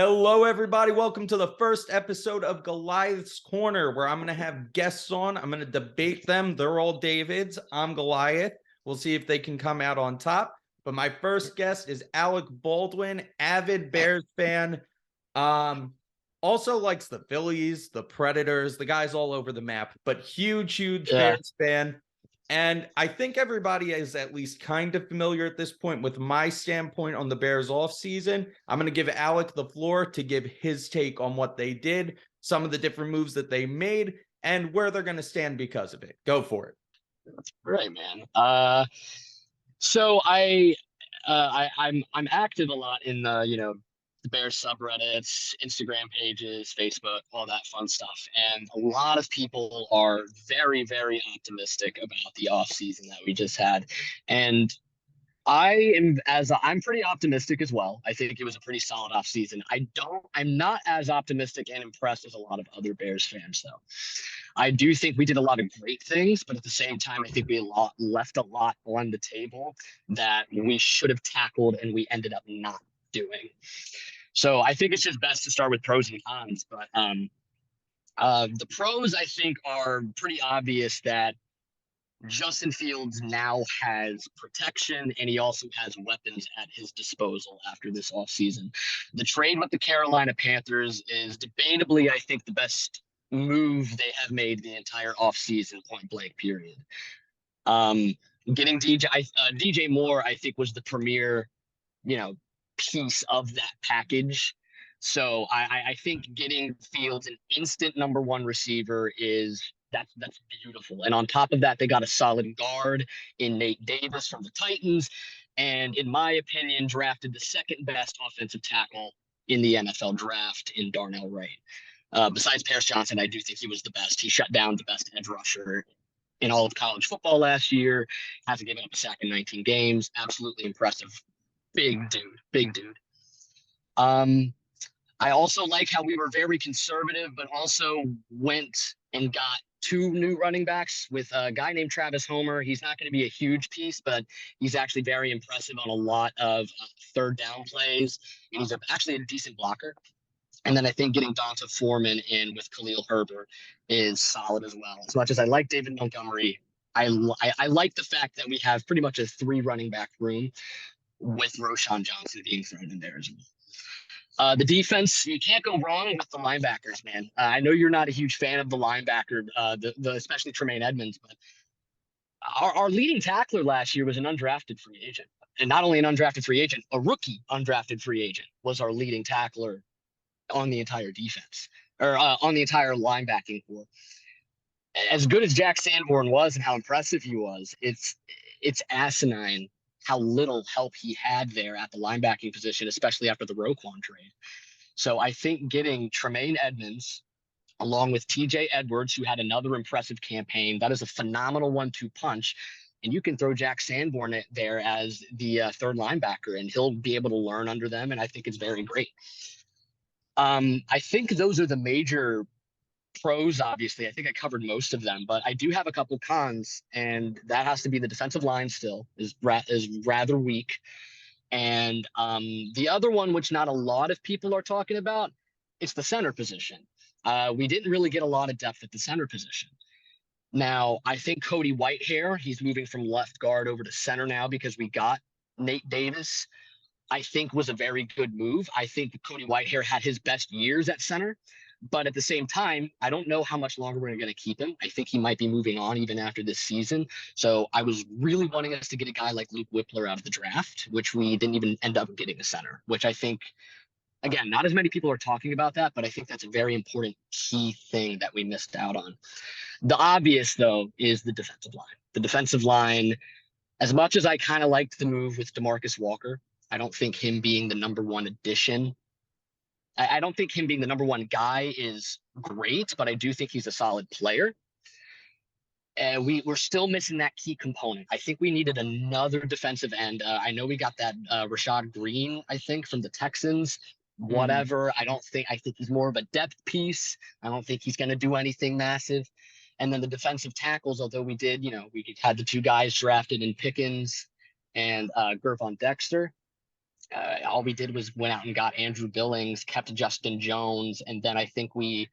Hello, everybody. Welcome to the first episode of Goliath's Corner, where I'm going to have guests on. I'm going to debate them. They're all Davids. I'm Goliath. We'll see if they can come out on top. But my first guest is Alec Baldwin, avid Bears fan. Also likes the Phillies, the Predators, the guys all over the map, but huge Bears fan. And I think everybody is at least kind of familiar at this point with my standpoint on the Bears offseason. I'm going to give Alec the floor to give his take on what they did, some of the different moves that they made, and where they're going to stand because of it. Go for it. Right, man. So I'm active a lot in the Bears subreddits, Instagram pages, Facebook, all that fun stuff. And a lot of people are very, very optimistic about the offseason that we just had. And I'm pretty optimistic as well. I think it was a pretty solid offseason. I'm not as optimistic and impressed as a lot of other Bears fans, though. I do think we did a lot of great things, but at the same time, I think we left a lot on the table that we should have tackled and we ended up not doing. So I think it's just best to start with pros and cons. But the pros, I think, are pretty obvious that Justin Fields now has protection, and he also has weapons at his disposal after this offseason. The trade with the Carolina Panthers is debatably, I think, the best move they have made the entire offseason, point blank, period. Getting DJ Moore, I think, was the premier, piece of that package. So I think getting Fields an instant number one receiver that's beautiful. And on top of that, they got a solid guard in Nate Davis from the Titans. And in my opinion, drafted the second best offensive tackle in the NFL draft in Darnell Wright. Besides Paris Johnson, I do think he was the best. He shut down the best edge rusher in all of college football last year. Hasn't given up a sack in 19 games. Absolutely impressive. Big dude. I also like how we were very conservative, but also went and got two new running backs with a guy named Travis Homer. He's not going to be a huge piece, but he's actually very impressive on a lot of third down plays. And he's actually a decent blocker. And then I think getting Donta Foreman in with Khalil Herbert is solid as well. As much as I like David Montgomery, I like the fact that we have pretty much a 3 running back room with Roschon Johnson being thrown in there as well. The defense, you can't go wrong with the linebackers, man. I know you're not a huge fan of the linebacker, especially Tremaine Edmonds, but our leading tackler last year was an undrafted free agent. And not only an undrafted free agent, a rookie undrafted free agent was our leading tackler on the entire defense, or on the entire linebacking core. As good as Jack Sanborn was and how impressive he was, it's asinine how little help he had there at the linebacking position, especially after the Roquan trade. So I think getting Tremaine Edmonds along with TJ Edwards, who had another impressive campaign, that is a phenomenal 1-2 punch. And you can throw Jack Sanborn there as the third linebacker, and he'll be able to learn under them. And I think it's very great. I think those are the major pros. Obviously, I think I covered most of them, but I do have a couple cons, and that has to be the defensive line still is rather weak. And the other one, which not a lot of people are talking about, it's the center position. We didn't really get a lot of depth at the center position. Now, I think Cody Whitehair, he's moving from left guard over to center now because we got Nate Davis, I think was a very good move. I think Cody Whitehair had his best years at center. But at the same time, I don't know how much longer we're going to keep him. I think he might be moving on even after this season. So I was really wanting us to get a guy like Luke Whippler out of the draft, which we didn't even end up getting a center, which I think, again, not as many people are talking about that, but I think that's a very important key thing that we missed out on. The obvious, though, is the defensive line. The defensive line, as much as I kind of liked the move with DeMarcus Walker, I don't think him being the number one addition, I don't think him being the number one guy is great, but I do think he's a solid player. And we're still missing that key component. I think we needed another defensive end. I know we got that Rashad Green, I think, from the Texans. Whatever. I think he's more of a depth piece. I don't think he's going to do anything massive. And then the defensive tackles, although we had the 2 guys drafted in Pickens and Gervon Dexter. All we did was went out and got Andrew Billings, kept Justin Jones, and then I think we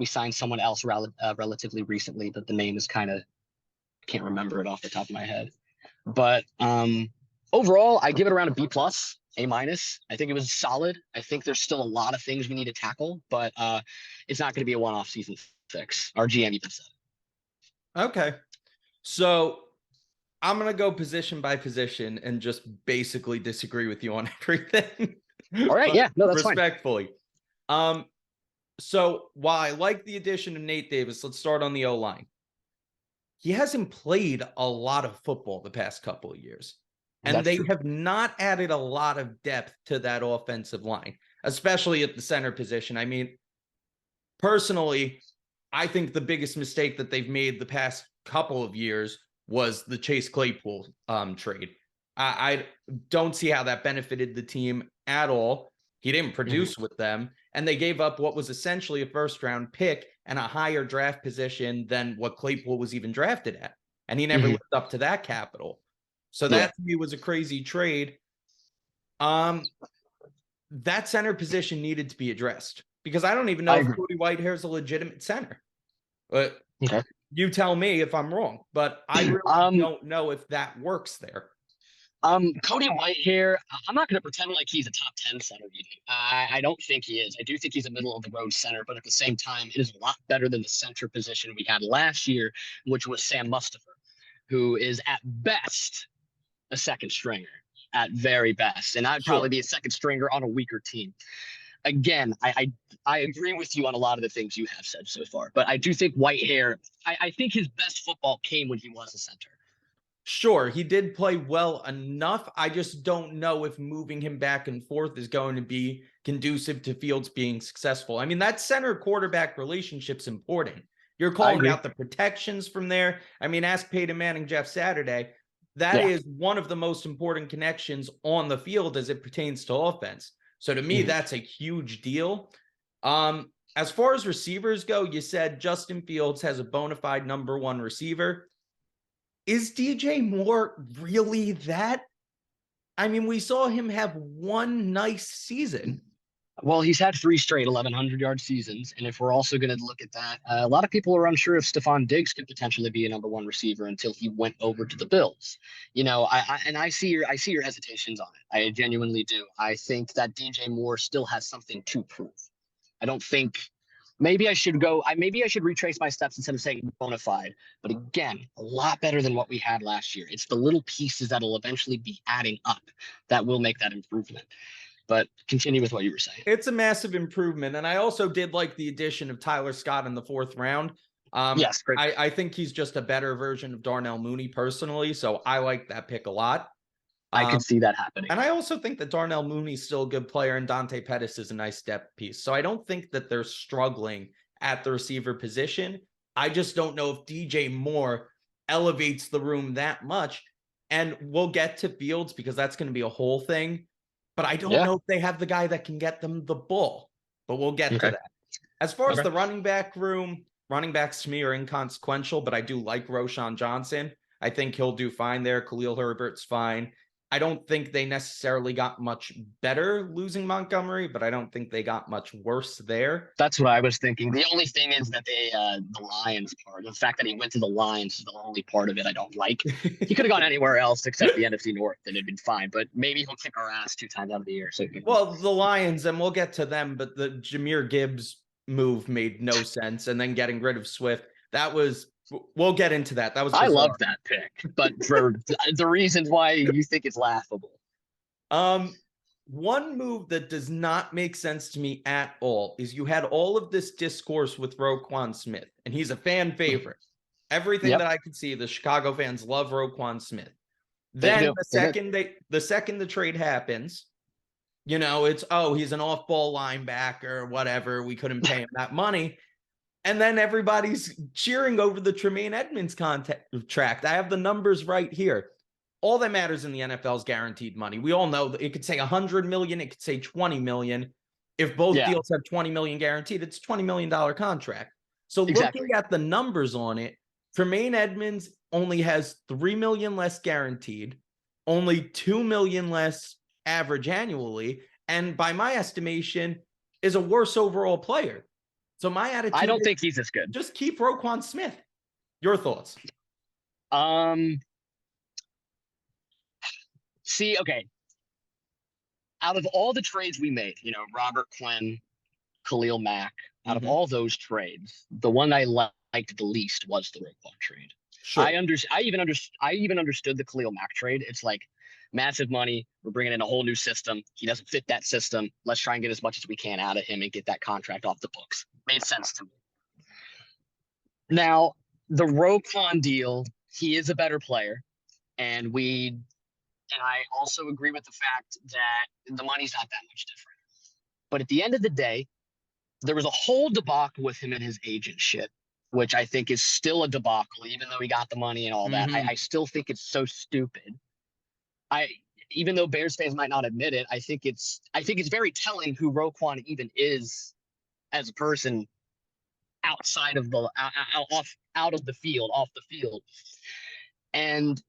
signed someone else relatively recently, but the name is kind of, can't remember it off the top of my head. But overall, I give it around a B plus, A minus. I think it was solid. I think there's still a lot of things we need to tackle, but it's not going to be a one-off season fix. Our GM even said. Okay. So I'm going to go position by position and just basically disagree with you on everything. All right. Yeah. No, that's respectfully. Fine. So while I like the addition of Nate Davis, let's start on the O-line. He hasn't played a lot of football the past couple of years. And That's they true. have not added a lot of depth to that offensive line, especially at the center position. I mean, personally, I think the biggest mistake that they've made the past couple of years was the Chase Claypool trade. I don't see how that benefited the team at all. He didn't produce with them, and they gave up what was essentially a first-round pick and a higher draft position than what Claypool was even drafted at. And he never lived up to that capital. So that to me was a crazy trade. That center position needed to be addressed because I don't even know if Cody Whitehair is a legitimate center. But you tell me if I'm wrong. But I really don't know if that works there. Cody Whitehair, I'm not going to pretend like he's a top 10 center either. I don't think he is. I do think he's a middle of the road center, but at the same time, it is a lot better than the center position we had last year, which was Sam Mustipher, who is at best a second stringer, at very best. And I'd probably be a second stringer on a weaker team. Again, I agree with you on a lot of the things you have said so far, but I do think Whitehair, I think his best football came when he was a center. Sure, he did play well enough. I just don't know if moving him back and forth is going to be conducive to Fields being successful. I mean, that center quarterback relationship's important. You're calling out the protections from there. I mean, ask Peyton Manning, Jeff Saturday. That is one of the most important connections on the field as it pertains to offense. So to me, that's a huge deal. As far as receivers go, you said Justin Fields has a bona fide number one receiver. Is DJ Moore really that? I mean, we saw him have one nice season. Well, he's had 3 straight 1,100-yard seasons. And if we're also going to look at that, a lot of people are unsure if Stephon Diggs could potentially be a number one receiver until he went over to the Bills. You know, I see your hesitations on it. I genuinely do. I think that DJ Moore still has something to prove. I don't think maybe I should retrace my steps instead of saying bona fide. But again, a lot better than what we had last year. It's the little pieces that'll eventually be adding up that will make that improvement. But continue with what you were saying. It's a massive improvement. And I also did like the addition of Tyler Scott in the 4th round. Yes, great. I think he's just a better version of Darnell Mooney personally. So I like that pick a lot. I could see that happening. And I also think that Darnell Mooney's still a good player and Dante Pettis is a nice depth piece. So I don't think that they're struggling at the receiver position. I just don't know if DJ Moore elevates the room that much. And we'll get to Fields because that's going to be a whole thing. But I don't know if they have the guy that can get them the ball. But we'll get to that. As far as the running back room, running backs to me are inconsequential, but I do like Roschon Johnson. I think he'll do fine there. Khalil Herbert's fine. I don't think they necessarily got much better losing Montgomery, but I don't think they got much worse there. That's what I was thinking. The only thing is that the Lions part, the fact that he went to the Lions is the only part of it I don't like. He could have gone anywhere else except the NFC North and it'd been fine, but maybe he'll kick our ass 2 times out of the year. So well, the Lions, and we'll get to them, but the Jahmyr Gibbs move made no sense. And then getting rid of Swift, that was, we'll get into that. That was, I love that pick, but for the reasons why you think it's laughable. One move that does not make sense to me at all is you had all of this discourse with Roquan Smith, and he's a fan favorite. Everything that I could see, the Chicago fans love Roquan Smith. Then the second the trade happens, you know, it's, oh, he's an off-ball linebacker, whatever. We couldn't pay him that money. And then everybody's cheering over the Tremaine Edmonds contract. I have the numbers right here. All that matters in the NFL is guaranteed money. We all know that it could say $100 million, it could say $20 million. If both deals have $20 million guaranteed, it's a $20 million contract. So looking at the numbers on it, Tremaine Edmonds only has $3 million less guaranteed, only $2 million less average annually, and by my estimation, is a worse overall player. So my attitude, I don't think he's as good. Just keep Roquan Smith. Your thoughts? See, okay. Out of all the trades we made, Robert Quinn, Khalil Mack, out of all those trades, the one I liked the least was the Roquan trade. Sure. I even understood the Khalil Mack trade. It's like massive money. We're bringing in a whole new system. He doesn't fit that system. Let's try and get as much as we can out of him and get that contract off the books. Made sense to me. Now, the Roquan deal, he is a better player, and I also agree with the fact that the money's not that much different. But at the end of the day, there was a whole debacle with him and his agent shit, which I think is still a debacle, even though he got the money and all that. I still think it's so stupid. Even though Bears fans might not admit it, I think it's very telling who Roquan even is as a person outside of the out of the field, off the field. And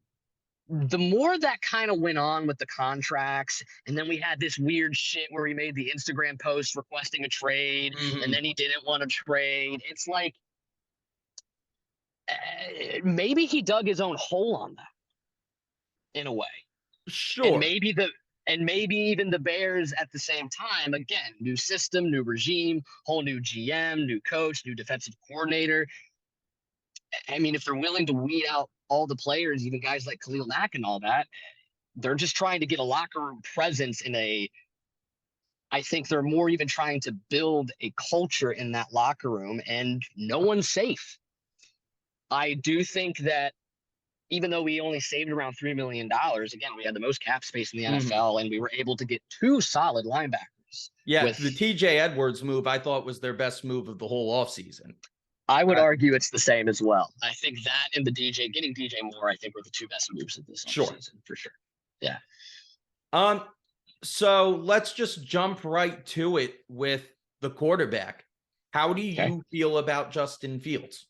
the more that kind of went on with the contracts, and then we had this weird shit where he made the Instagram post requesting a trade, and then he didn't want to trade. It's like maybe he dug his own hole on that in a way. Sure. And maybe even the Bears at the same time, again, new system, new regime, whole new GM, new coach, new defensive coordinator. I mean, if they're willing to weed out all the players, even guys like Khalil Mack and all that, they're just trying to get a locker room presence I think they're more even trying to build a culture in that locker room, and no one's safe. I do think that even though we only saved around $3 million, again, we had the most cap space in the NFL, and we were able to get 2 solid linebackers. Yeah, the TJ Edwards move, I thought, was their best move of the whole offseason. I would argue it's the same as well. I think that and getting DJ Moore, I think, were the 2 best moves of this offseason, for sure. Yeah. So let's just jump right to it with the quarterback. How do you feel about Justin Fields?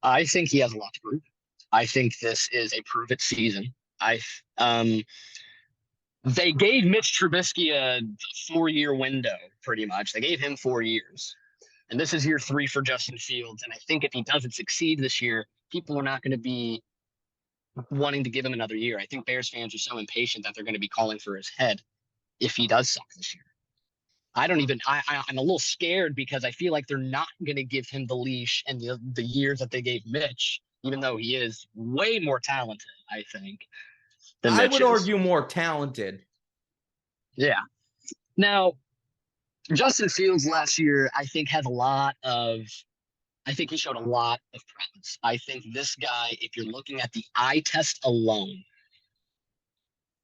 I think he has a lot to prove. I think this is a prove-it season. They gave Mitch Trubisky a 4-year window, pretty much. They gave him 4 years. And this is year 3 for Justin Fields. And I think if he doesn't succeed this year, people are not going to be wanting to give him another year. I think Bears fans are so impatient that they're going to be calling for his head if he does suck this year. I'm a little scared because I feel like they're not going to give him the leash and the years that they gave Mitch, even though he is way more talented, I think. I would argue more talented. Yeah. Now, Justin Fields last year, I think, he showed a lot of promise. I think this guy, if you're looking at the eye test alone,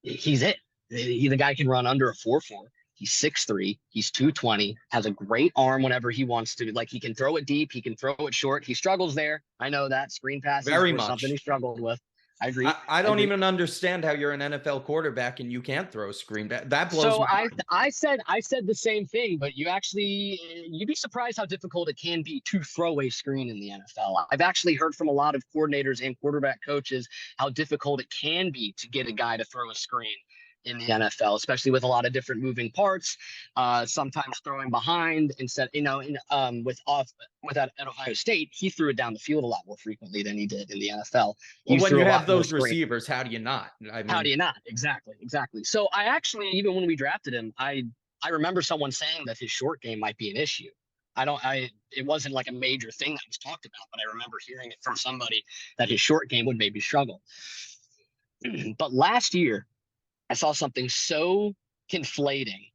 he's it. The guy can run under a 4.4. He's 6'3", he's 220, has a great arm whenever he wants to. Like, he can throw it deep, he can throw it short. He struggles there. I know that. Screen passes is something he struggled with. I agree. I don't even understand how you're an NFL quarterback and you can't throw a screen. That blows my mind. I said the same thing, but you'd be surprised how difficult it can be to throw a screen in the NFL. I've actually heard from a lot of coordinators and quarterback coaches how difficult it can be to get a guy to throw a screen in the NFL, especially with a lot of different moving parts, sometimes throwing behind instead, at Ohio State, he threw it down the field a lot more frequently than he did in the NFL. Well, when you have those receivers, how do you not? How do you not? Exactly. So I actually, even when we drafted him, I remember someone saying that his short game might be an issue. It wasn't like a major thing that was talked about, but I remember hearing it from somebody that his short game would maybe struggle. But last year, I saw something so conflating,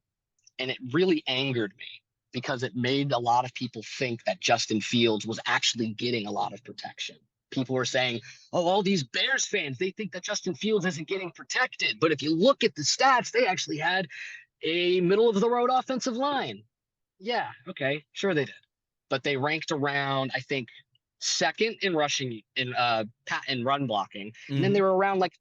and it really angered me because it made a lot of people think that Justin Fields was actually getting a lot of protection. People were saying, oh, all these Bears fans, they think that Justin Fields isn't getting protected. But if you look at the stats, they actually had a middle-of-the-road offensive line. Yeah, okay, sure they did. But they ranked around, I think, second in rushing, in run blocking. And then they were around, like,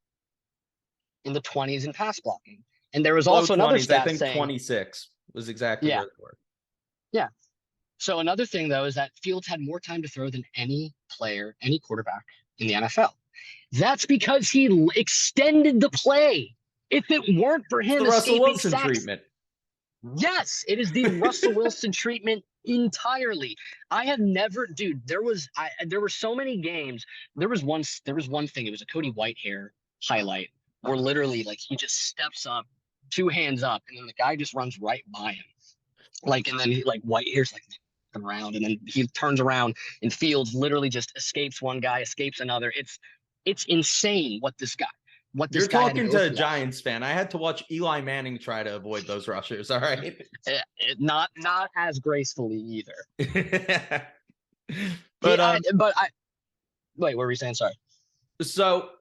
in the 20s in pass blocking. And there was also another stat I think saying 26 was exactly where they were. Yeah. So another thing, though, is that Fields had more time to throw than any player, any quarterback in the NFL. That's because he extended the play. If it weren't for him The Russell escaping Wilson sacks, treatment. yes, it is the Russell Wilson treatment entirely. I have never, dude. There were so many games. There was one thing. It was a Cody Whitehair highlight where literally like he just steps up, two hands up, and then the guy just runs right by him. Like, and then he, like Whitehair's like around, and then he turns around and Fields literally just escapes one guy, escapes another. It's insane what this guy You're had talking go to a through. Giants fan. I had to watch Eli Manning try to avoid those rushers. All right. Not as gracefully either. But wait, what were you saying? Sorry. So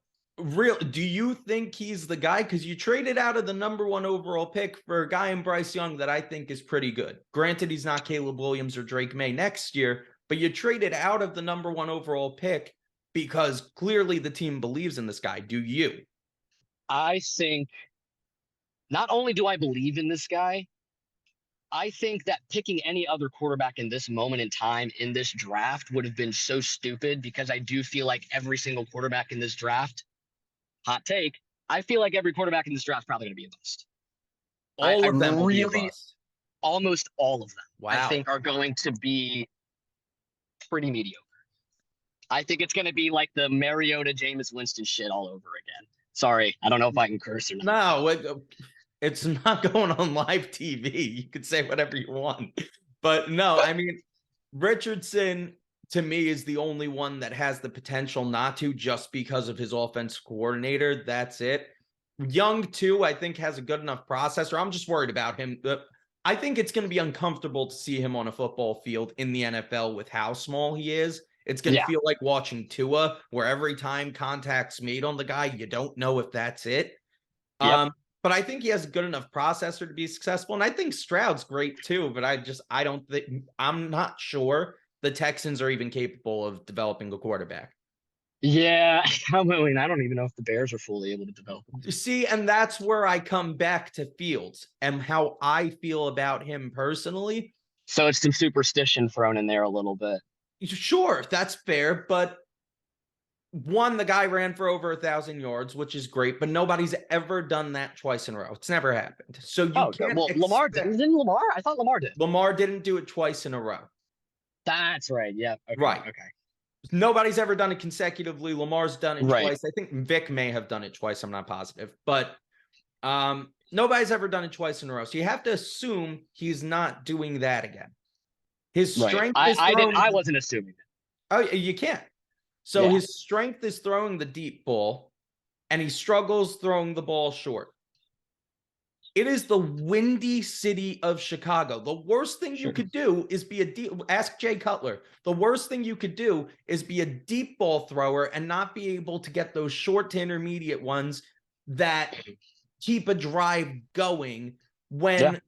do you think he's the guy? Because you traded out of the #1 overall pick for a guy in Bryce Young that I think is pretty good. Granted, he's not Caleb Williams or Drake May next year, but you traded out of the #1 overall pick because clearly the team believes in this guy. Do you? I think not only do I believe in this guy, I think that picking any other quarterback in this moment in time in this draft would have been so stupid, because I do feel like every single quarterback in this draft, hot take, I feel like every quarterback in this draft is probably going to be a bust. All of them will be a bust. Almost all of them, wow, I think, are going to be pretty mediocre. I think it's going to be like the Mariota, Jameis Winston shit all over again. Sorry, I don't know if I can curse or not. No, it's not going on live TV. You could say whatever you want. But no, I mean, Richardson, to me, is the only one that has the potential not to, just because of his offense coordinator. That's it. Young, too, I think has a good enough processor. I'm just worried about him. I think it's going to be uncomfortable to see him on a football field in the NFL with how small he is. It's going to feel like watching Tua, where every time contact's made on the guy, you don't know if that's it. Yep. But I think he has a good enough processor to be successful. And I think Stroud's great too, but I'm not sure the Texans are even capable of developing a quarterback. Yeah, I mean, I don't even know if the Bears are fully able to develop him. See, and that's where I come back to Fields and how I feel about him personally. So it's some superstition thrown in there a little bit. Sure, that's fair, but one, the guy ran for over 1,000 yards, which is great, but nobody's ever done that twice in a row. It's never happened. So you can't. Well, Lamar didn't. Didn't Lamar? I thought Lamar did. Lamar didn't do it twice in a row. That's right. Yeah. Okay, right. Okay. Nobody's ever done it consecutively. Lamar's done it twice. I think Vic may have done it twice. I'm not positive, but nobody's ever done it twice in a row. So you have to assume he's not doing that again. His strength is I wasn't assuming that. Oh, you can't. So his strength is throwing the deep ball, and he struggles throwing the ball short. It is the windy city of Chicago. The worst thing you could do is ask Jay Cutler. The worst thing you could do is be a deep ball thrower and not be able to get those short to intermediate ones that keep a drive going. When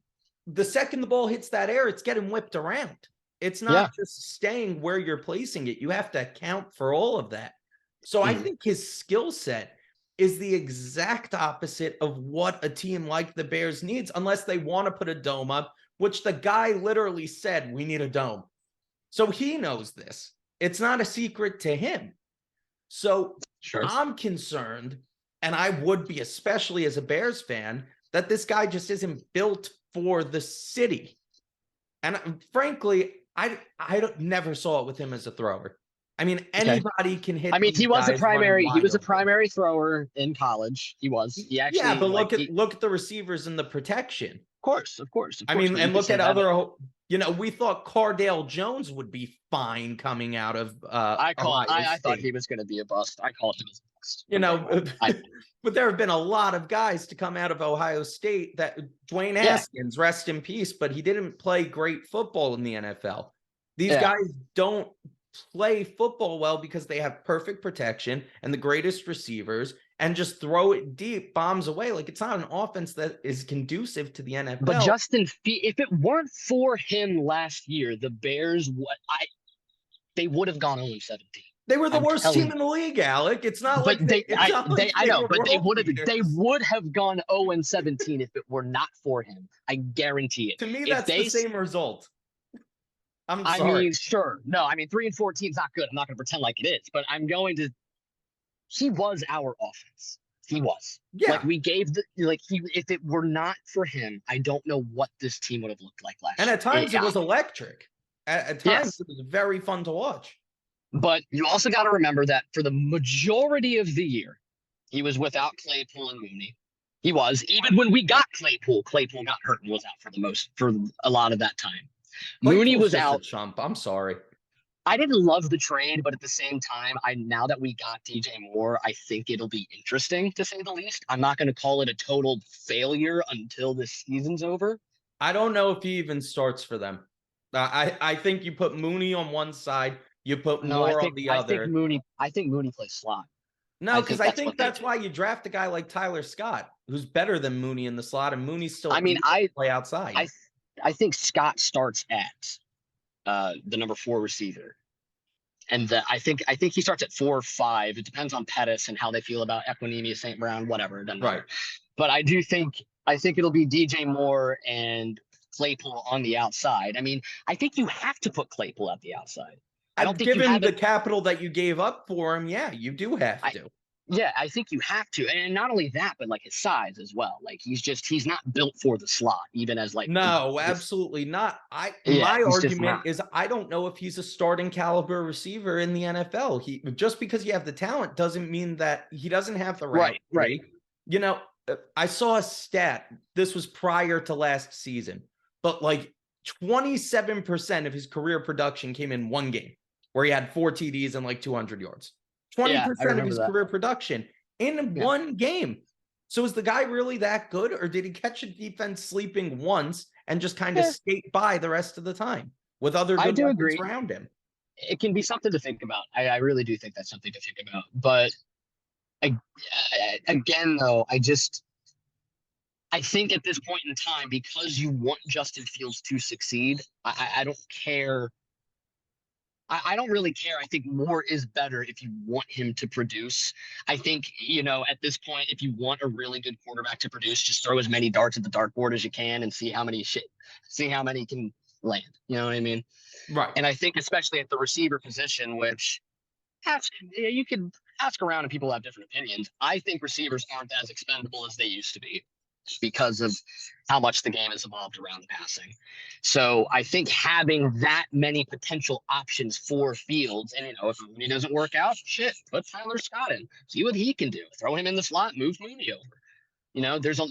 the second the ball hits that air, it's getting whipped around. It's not just staying where you're placing it. You have to account for all of that. So I think his skill set is the exact opposite of what a team like the Bears needs, unless they want to put a dome up, which the guy literally said, we need a dome. So he knows this. It's not a secret to him. So I'm concerned, and I would be, especially as a Bears fan, that this guy just isn't built for the city. And frankly, I never saw it with him as a thrower. I mean, anybody can hit. I mean, he was a primary thrower in college. He actually. But look at the receivers and the protection. Of course. I mean, and look at other. We thought Cardale Jones would be fine coming out of. I thought he was going to be a bust. I called him a bust. But there have been a lot of guys to come out of Ohio State that Dwayne Haskins, rest in peace, but he didn't play great football in the NFL. These guys don't play football well because they have perfect protection and the greatest receivers and just throw it deep, bombs away. Like, it's not an offense that is conducive to the NFL. But Justin, if it weren't for him last year, the Bears, they would have gone 0-17. They were the worst team in the league, Alec. It's not like I know, but they would have gone 0-17 if it were not for him. I guarantee it. To me, that's the same result. I'm sorry. I mean, sure. No, I mean, 3-14 is not good. I'm not going to pretend like it is, but I'm going to he was our offense. He was. Yeah. Like we gave if it were not for him, I don't know what this team would have looked like last And year. at times it was electric. At times it was very fun to watch. But you also got to remember that for the majority of the year, he was without Claypool and Mooney. He was. Even when we got Claypool got hurt and was out for a lot of that time. Mooney was out. Chump. I'm sorry. I didn't love the trade, but at the same time, now that we got DJ Moore, I think it'll be interesting to say the least. I'm not going to call it a total failure until this season's over. I don't know if he even starts for them. I think you put Mooney on one side, you put Moore on the other. I think Mooney plays slot. No, because I think that's why you draft a guy like Tyler Scott, who's better than Mooney in the slot, and Mooney still play outside. I think Scott starts at the number 4 receiver. And I think he starts at 4 or 5. It depends on Pettis and how they feel about Equinemius, St. Brown, whatever. It doesn't matter. But I think it'll be DJ Moore and Claypool on the outside. I mean, I think you have to put Claypool at the outside. I don't think given the capital that you gave up for him, yeah, you do have to. Yeah, I think you have to. And not only that, but like his size as well. Like he's not built for the slot, even as like no, absolutely not. My argument is I don't know if he's a starting caliber receiver in the NFL. He just because you have the talent doesn't mean that he doesn't have the right. You know, I saw a stat. This was prior to last season, but like 27% of his career production came in one game where he had 4 TDs and like 200 yards. 20% of his career production in one game. So is the guy really that good, or did he catch a defense sleeping once and just kind of skate by the rest of the time with other good weapons around him? It can be something to think about. I really do think that's something to think about. But again, though, I think at this point in time, because you want Justin Fields to succeed, I don't care. I don't really care. I think more is better if you want him to produce. I think, at this point, if you want a really good quarterback to produce, just throw as many darts at the dartboard as you can and see how many can land. You know what I mean? Right. And I think especially at the receiver position, which you can ask around and people have different opinions. I think receivers aren't as expendable as they used to be, because of how much the game has evolved around passing. So I think having that many potential options for Fields, and if Mooney doesn't work out, put Tyler Scott in, see what he can do. Throw him in the slot, move Mooney over.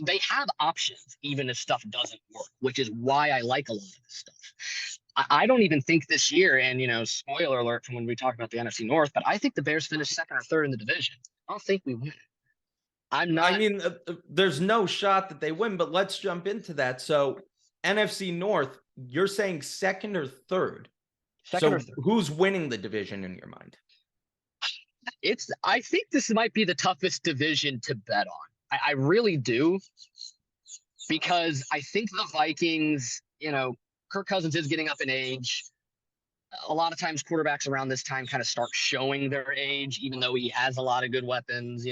They have options even if stuff doesn't work, which is why I like a lot of this stuff. I don't even think this year, and spoiler alert from when we talk about the NFC North, but I think the Bears finished 2nd or 3rd in the division. I don't think we win. There's no shot that they win, but let's jump into that. So NFC North, you're saying 2nd or 3rd? Second or third. Who's winning the division in your mind? I think this might be the toughest division to bet on. I really do, because I think the Vikings, Kirk Cousins is getting up in age. A lot of times quarterbacks around this time kind of start showing their age, even though he has a lot of good weapons.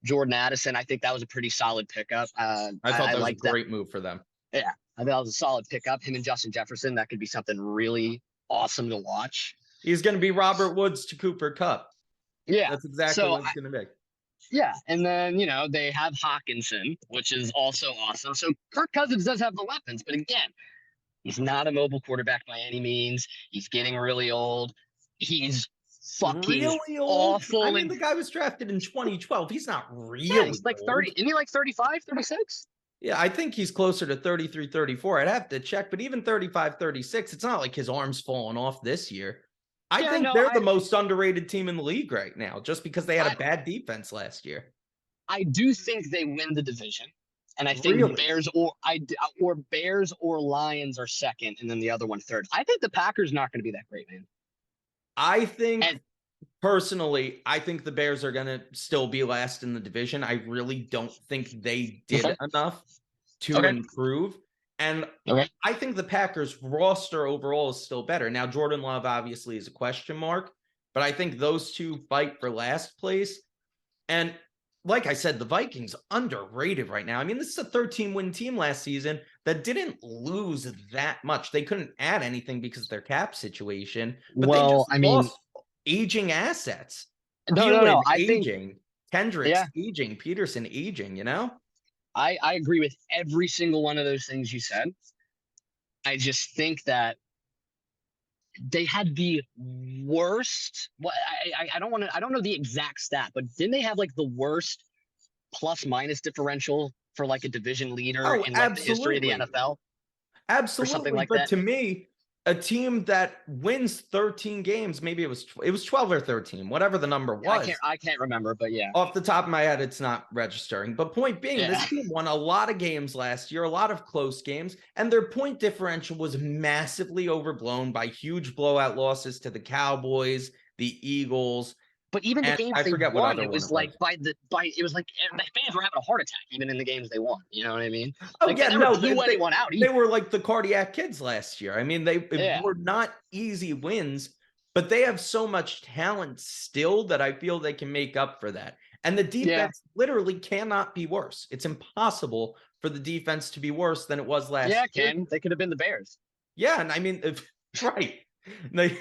Jordan Addison, I think that was a pretty solid pickup. I thought that was a great move for them. Yeah, I thought that was a solid pickup. Him and Justin Jefferson, that could be something really awesome to watch. He's going to be Robert Woods to Cooper Kupp. Yeah. That's exactly what it's going to be. Yeah, and then, they have Hawkinson, which is also awesome. So Kirk Cousins does have the weapons, but again, he's not a mobile quarterback by any means. He's getting really old. He's fucking really awful. I mean, the guy was drafted in 2012. He's not really he's like 30. Isn't he like 35, 36? Yeah, I think he's closer to 33, 34. I'd have to check, but even 35, 36, it's not like his arm's falling off this year. I think they're the most underrated team in the league right now, just because they had a bad defense last year. I do think they win the division. And I think Bears or Lions are second, and then the other one third. I think the Packers not going to be that great, man. I think personally, I think the Bears are going to still be last in the division. I really don't think they did enough to improve. And I think the Packers roster overall is still better. Now, Jordan Love obviously is a question mark, but I think those two fight for last place. And like I said, the Vikings underrated right now. I mean, this is a 13-win team last season that didn't lose that much. They couldn't add anything because of their cap situation, but they just lost aging assets. No. Kendricks Yeah, aging, Peterson aging, you know? I agree with every single one of those things you said. I just think that they had the worst. What I don't want to. I don't know the exact stat, but didn't they have like the worst plus minus differential for like a division leader Oh, in like the history of the absolutely. NFL or something Absolutely. like But that? to me, a team that wins 13 games, maybe it was 12 or 13, whatever the number was. I can't remember, but yeah, Off the top of my head, it's not registering. But point being, yeah, this team won a lot of games last year, a lot of close games, and their point differential was massively overblown by huge blowout losses to the Cowboys, the Eagles, but even the and games I they forget what won, other it one was it was. like it was like the fans were having a heart attack even in the games they won. You know what I mean? Oh Like they yeah, never no, blew anyone out they either. were like the cardiac kids last year. I mean, they Yeah, were not easy wins, but they have so much talent still that I feel they can make up for that. And the yeah, defense literally cannot be worse. It's impossible for the defense to be worse than it was last yeah. year. Ken, they could have been the Bears. Yeah, and I mean, right. They,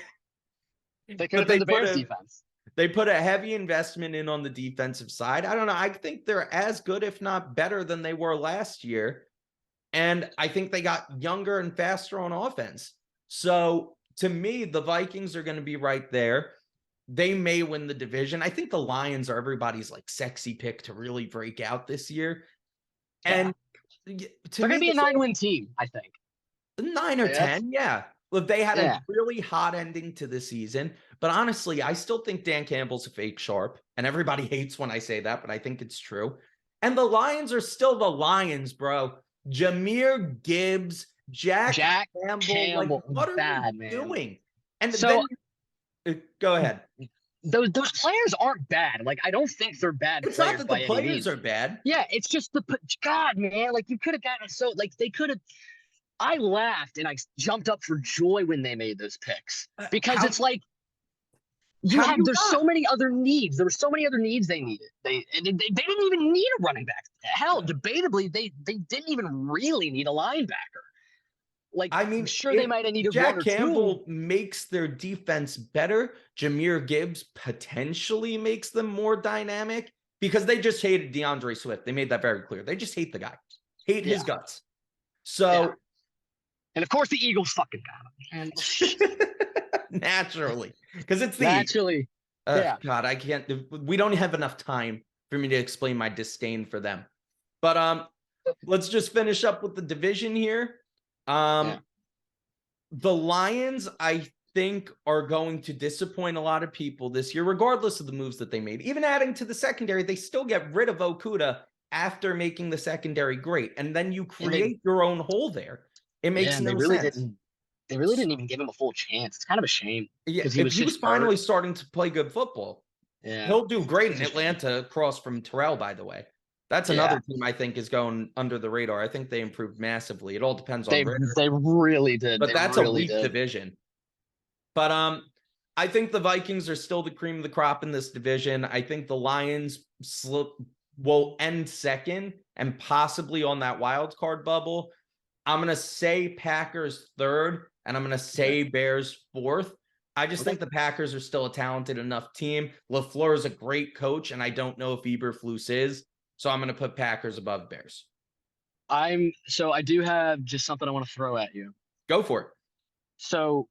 They could but have been the Bears defense. they put a heavy investment in on the defensive side. I don't know. I think they're as good, if not better, than they were last year. And I think they got younger and faster on offense. So to me, the Vikings are going to be right there. They may win the division. I think the Lions are everybody's like sexy pick to really break out this year. Yeah, And to they're me, gonna be a this 9-win team, I think. 9 or Yeah, that's 10, yeah. Look, they had a yeah, really hot ending to the season, but honestly, I still think Dan Campbell's a fake sharp, and everybody hates when I say that, but I think it's true. And the Lions are still the Lions, bro. Jahmyr Gibbs, Jack Jack Campbell, like, Campbell, what are we bad man. doing? And So then, go ahead. those players aren't bad. Like I don't think they're bad It's not players that the by any players means. are bad. Yeah, it's just God, man. Like you could have gotten so like they could have. I laughed and I jumped up for joy when they made those picks because How it's like how do you there's not? so many other needs. There were so many other needs they needed. They didn't even need a running back. Hell, debatably, they didn't even really need a linebacker. Like, I I'm mean, sure they if might have needed one Jack or two. Campbell makes their defense better, Jahmyr Gibbs potentially makes them more dynamic because they just hated DeAndre Swift. They made that very clear. They just hate the guy, hate his Yeah, guts. yeah. So And of course, the Eagles fucking got him. And naturally, because it's the naturally, yeah. God, I can't. We don't have enough time for me to explain my disdain for them. But let's just finish up with the division here. Yeah. The Lions, I think, are going to disappoint a lot of people this year, regardless of the moves that they made. Even adding to the secondary, they still get rid of Okuda after making the secondary great. And then you create your own hole there. It makes They no really sense. didn't. They really didn't even give him a full chance. It's kind of a shame Yeah, because if he was just finally hurt. starting to play good football, Yeah. he'll do great in It's a shame. Atlanta across from Terrell, by the way. That's Yeah. another team I think is going under the radar. I think they improved massively. It all depends on They Ritter, they really did. but They that's a really weak did. division. But I think the Vikings are still the cream of the crop in this division. I think the Lions will end second and possibly on that wild card bubble. I'm going to say Packers third, and I'm going to say Bears fourth. I just think the Packers are still a talented enough team. LaFleur is a great coach, and I don't know if Eberflus is. So I'm going to put Packers above Bears. I do have just something I want to throw at you. Go for it. So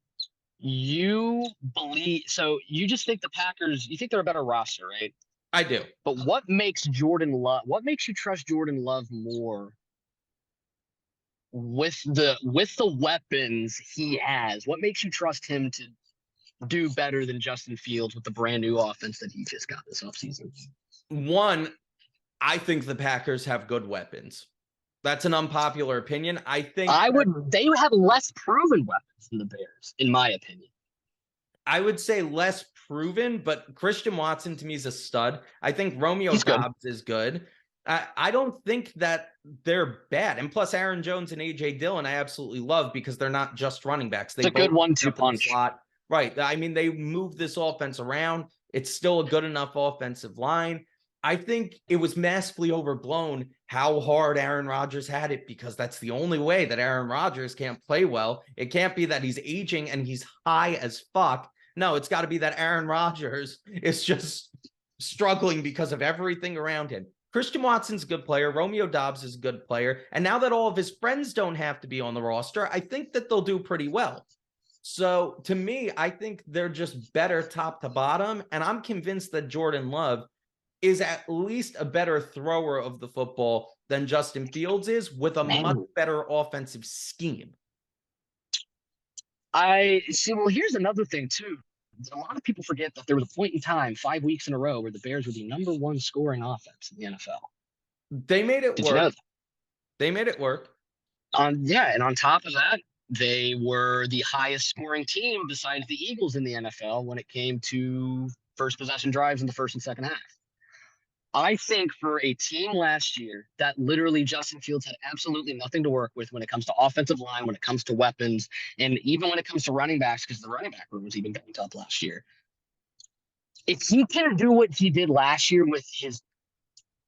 you just think the Packers, you think they're a better roster, right? I do. But what makes you trust Jordan Love more with the weapons he has? What makes you trust him to do better than Justin Fields with the brand new offense that he just got this offseason? One, I think the Packers have good weapons. That's an unpopular opinion. I think they have less proven weapons than the Bears, in my opinion. I would say less proven, but Christian Watson to me is a stud. I think Romeo Doubs is good. I don't think that they're bad. And plus Aaron Jones and AJ Dillon, I absolutely love because they're not just running backs. It's a good 1-2 punch. Right. I mean, they move this offense around. It's still a good enough offensive line. I think it was massively overblown how hard Aaron Rodgers had it because that's the only way that Aaron Rodgers can't play well. It can't be that he's aging and he's high as fuck. No, it's got to be that Aaron Rodgers is just struggling because of everything around him. Christian Watson's a good player. Romeo Doubs is a good player. And now that all of his friends don't have to be on the roster, I think that they'll do pretty well. So to me, I think they're just better top to bottom. And I'm convinced that Jordan Love is at least a better thrower of the football than Justin Fields is, with a much better offensive scheme. I see. Well, here's another thing too. A lot of people forget that there was a point in time, 5 weeks in a row, where the Bears were the #1 scoring offense in the NFL. They made it Did work. you know that? They made it work. Yeah, and on top of that, they were the highest scoring team besides the Eagles in the NFL when it came to first possession drives in the first and second half. I think for a team last year that literally Justin Fields had absolutely nothing to work with when it comes to offensive line, when it comes to weapons, and even when it comes to running backs, because the running back room was even banged up last year. If he can do what he did last year with his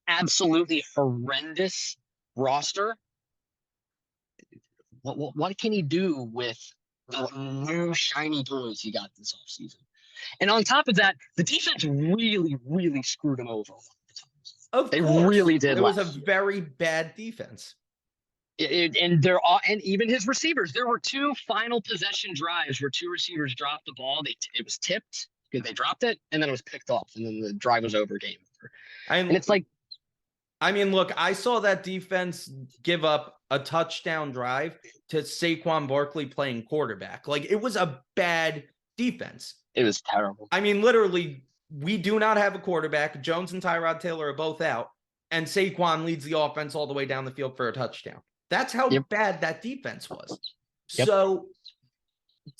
absolutely horrendous roster, what can he do with the new shiny toys he got this offseason? And on top of that, the defense really, really screwed him over. They really did. It was a very bad defense. And even his receivers. There were 2 final possession drives where 2 receivers dropped the ball. It was tipped because they dropped it, and then it was picked off, and then the drive was over, game over. And it's like, I mean, look, I saw that defense give up a touchdown drive to Saquon Barkley playing quarterback. Like, it was a bad defense. It was terrible. I mean, literally, we do not have a quarterback. Jones and Tyrod Taylor are both out, and Saquon leads the offense all the way down the field for a touchdown. That's how bad that defense was. So,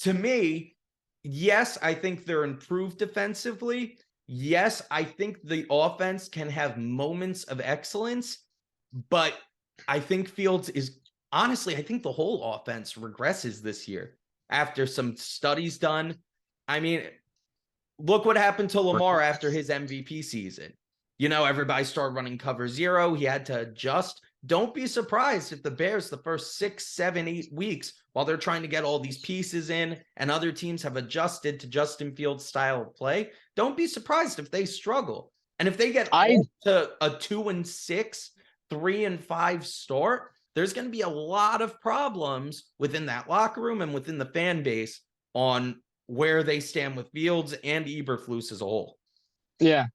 to me, yes, I think they're improved defensively. Yes, I think the offense can have moments of excellence, but I think Fields is, honestly, I think the whole offense regresses this year after some studies done. I mean, look what happened to Lamar after his MVP season. You know, everybody started running cover 0. He had to adjust. Don't be surprised if the Bears, the first 6, 7, 8 weeks, while they're trying to get all these pieces in and other teams have adjusted to Justin Fields' style of play, don't be surprised if they struggle. And if they get to a 2-6, 3-5 start, there's going to be a lot of problems within that locker room and within the fan base on where they stand with Fields and Eberflus as a whole. Yeah.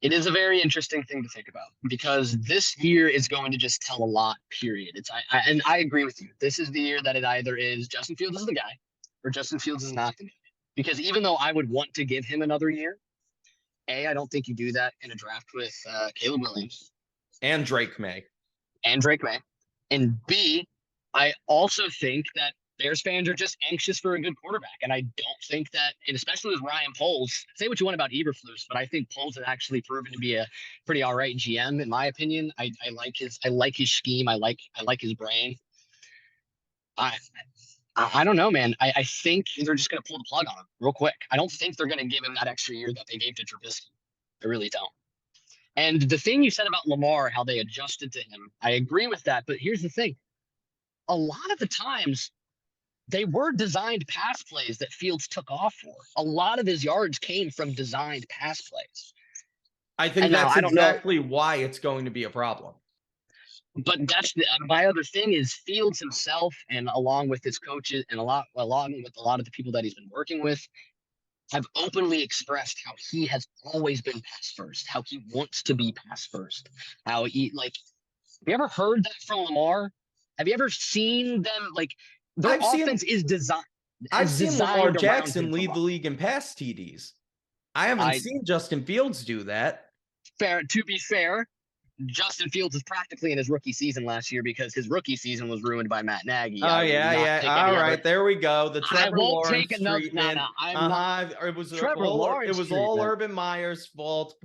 It is a very interesting thing to think about because this year is going to just tell a lot, period. And I agree with you. This is the year that it either is Justin Fields is the guy or Justin Fields is not the guy. Because even though I would want to give him another year, A, I don't think you do that in a draft with Caleb Williams. And Drake May. And B, I also think that Bears fans are just anxious for a good quarterback. And I don't think that, and especially with Ryan Poles, say what you want about Eberflus, but I think Poles has actually proven to be a pretty all right GM, in my opinion. I like his scheme. I like his brain. I don't know, man. I think they're just going to pull the plug on him real quick. I don't think they're going to give him that extra year that they gave to Trubisky. I really don't. And the thing you said about Lamar, how they adjusted to him, I agree with that. But here's the thing. A lot of the times, they were designed pass plays that Fields took off for. A lot of his yards came from designed pass plays. I think that's exactly why it's going to be a problem. But that's my other thing is Fields himself, and along with his coaches and along with a lot of the people that he's been working with, have openly expressed how he has always been pass first, how he wants to be pass first, how he have you ever heard that from Lamar? Have you ever seen them their offense is designed? I've seen Lamar Jackson lead the league in pass TDs. I haven't seen Justin Fields do that. To be fair, Justin Fields was practically in his rookie season last year because his rookie season was ruined by Matt Nagy. Oh, yeah. All right, there we go. The Trevor Lawrence take another, treatment. It was all Urban Meyer's fault.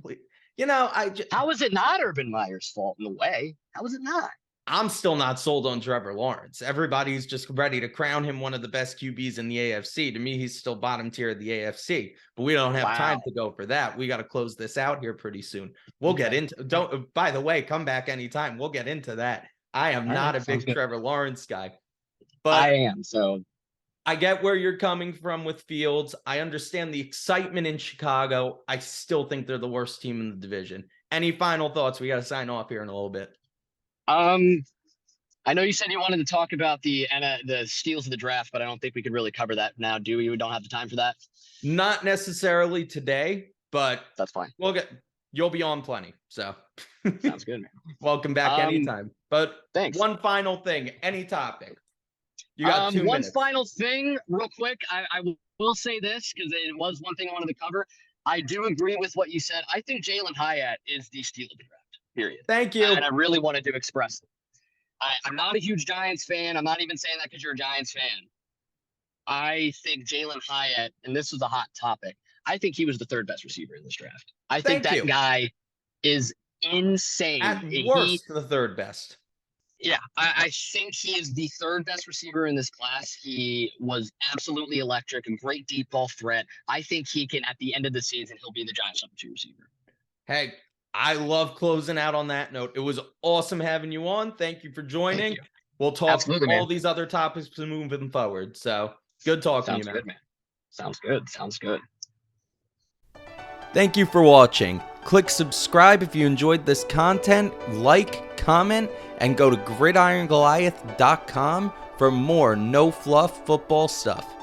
You know, how is it not Urban Meyer's fault in a way? How is it not? I'm still not sold on Trevor Lawrence. Everybody's just ready to crown him one of the best QBs in the AFC. To me, he's still bottom tier of the AFC, but we don't have time to go for that. We got to close this out here pretty soon. We'll get into, by the way, come back anytime. We'll get into that. I am not a big Trevor Lawrence guy, but I am. So I get where you're coming from with Fields. I understand the excitement in Chicago. I still think they're the worst team in the division. Any final thoughts? We got to sign off here in a little bit. I know you said you wanted to talk about the steals of the draft, but I don't think we could really cover that now, do we? We don't have the time for that. Not necessarily today, but that's fine. You'll be on plenty. So sounds good, man. Welcome back anytime. But thanks. One final thing, any topic. You got 2 minutes. One final thing, real quick. I will say this because it was one thing I wanted to cover. I do agree with what you said. I think JALIN HYATT is the steal of the draft. Period. Thank you. And I really wanted to express it. I'm not a huge Giants fan. I'm not even saying that because you're a Giants fan. I think JALIN HYATT, and this was a hot topic, I think he was the third best receiver in this draft. I think that guy is insane. At worst, the third best. Yeah, I think he is the third best receiver in this class. He was absolutely electric, a great deep ball threat. I think he can, at the end of the season, he'll be the Giants' number 2 receiver. Hey, I love closing out on that note. It was awesome having you on. Thank you for joining. You. We'll talk Absolutely, all these other topics moving forward. So good talking to you, man. Sounds good, man. Sounds good. Sounds good. Thank you for watching. Click subscribe if you enjoyed this content, like, comment, and go to gridirongoliath.com for more no-fluff football stuff.